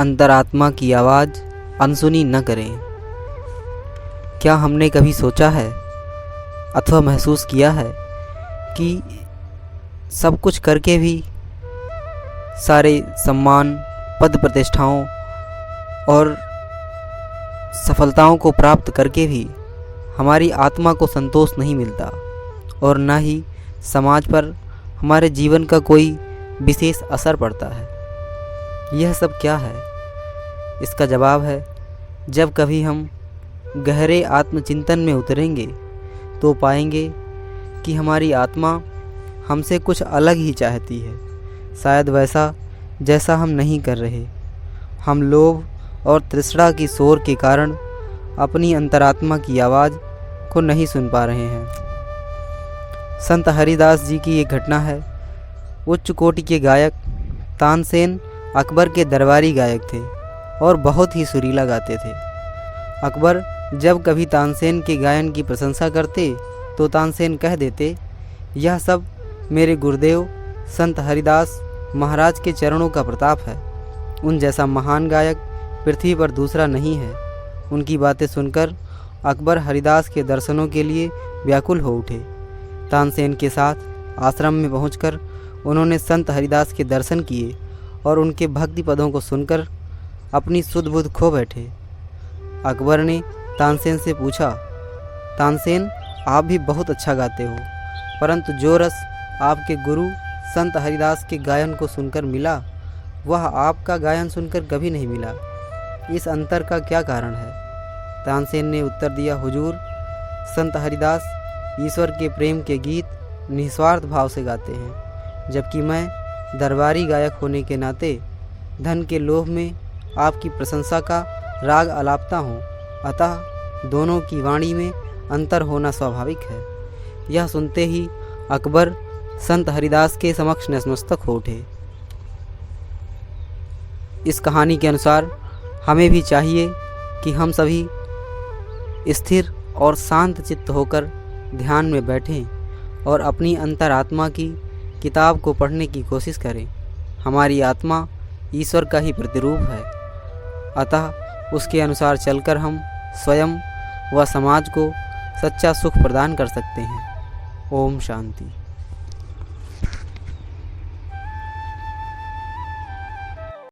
अंतरात्मा की आवाज़ अनसुनी न करें। क्या हमने कभी सोचा है अथवा महसूस किया है कि सब कुछ करके भी, सारे सम्मान, पद प्रतिष्ठाओं और सफलताओं को प्राप्त करके भी हमारी आत्मा को संतोष नहीं मिलता और न ही समाज पर हमारे जीवन का कोई विशेष असर पड़ता है? यह सब क्या है? इसका जवाब है, जब कभी हम गहरे आत्मचिंतन में उतरेंगे तो पाएंगे कि हमारी आत्मा हमसे कुछ अलग ही चाहती है, शायद वैसा जैसा हम नहीं कर रहे। हम लोभ और तृष्णा की शोर के कारण अपनी अंतरात्मा की आवाज़ को नहीं सुन पा रहे हैं। संत हरिदास जी की एक घटना है। उच्च कोटि के गायक तानसेन अकबर के दरबारी गायक थे और बहुत ही सुरीला गाते थे। अकबर जब कभी तानसेन के गायन की प्रशंसा करते तो तानसेन कह देते, यह सब मेरे गुरुदेव संत हरिदास महाराज के चरणों का प्रताप है। उन जैसा महान गायक पृथ्वी पर दूसरा नहीं है। उनकी बातें सुनकर अकबर हरिदास के दर्शनों के लिए व्याकुल हो उठे। तानसेन के साथ आश्रम में पहुंचकर उन्होंने संत हरिदास के दर्शन किए और उनके भक्ति पदों को सुनकर अपनी सुध बुध खो बैठे। अकबर ने तानसेन से पूछा, तानसेन, आप भी बहुत अच्छा गाते हो, परंतु जो रस आपके गुरु संत हरिदास के गायन को सुनकर मिला वह आपका गायन सुनकर कभी नहीं मिला। इस अंतर का क्या कारण है? तानसेन ने उत्तर दिया, हुजूर, संत हरिदास ईश्वर के प्रेम के गीत निस्वार्थ भाव से गाते हैं, जबकि मैं दरबारी गायक होने के नाते धन के लोभ में आपकी प्रशंसा का राग अलापता हूँ। अतः दोनों की वाणी में अंतर होना स्वाभाविक है। यह सुनते ही अकबर संत हरिदास के समक्ष नतमस्तक हो उठे। इस कहानी के अनुसार हमें भी चाहिए कि हम सभी स्थिर और शांत चित्त होकर ध्यान में बैठें और अपनी अंतरात्मा की किताब को पढ़ने की कोशिश करें। हमारी आत्मा ईश्वर का ही प्रतिरूप है, अतः उसके अनुसार चलकर हम स्वयं व समाज को सच्चा सुख प्रदान कर सकते हैं। ओम शांति।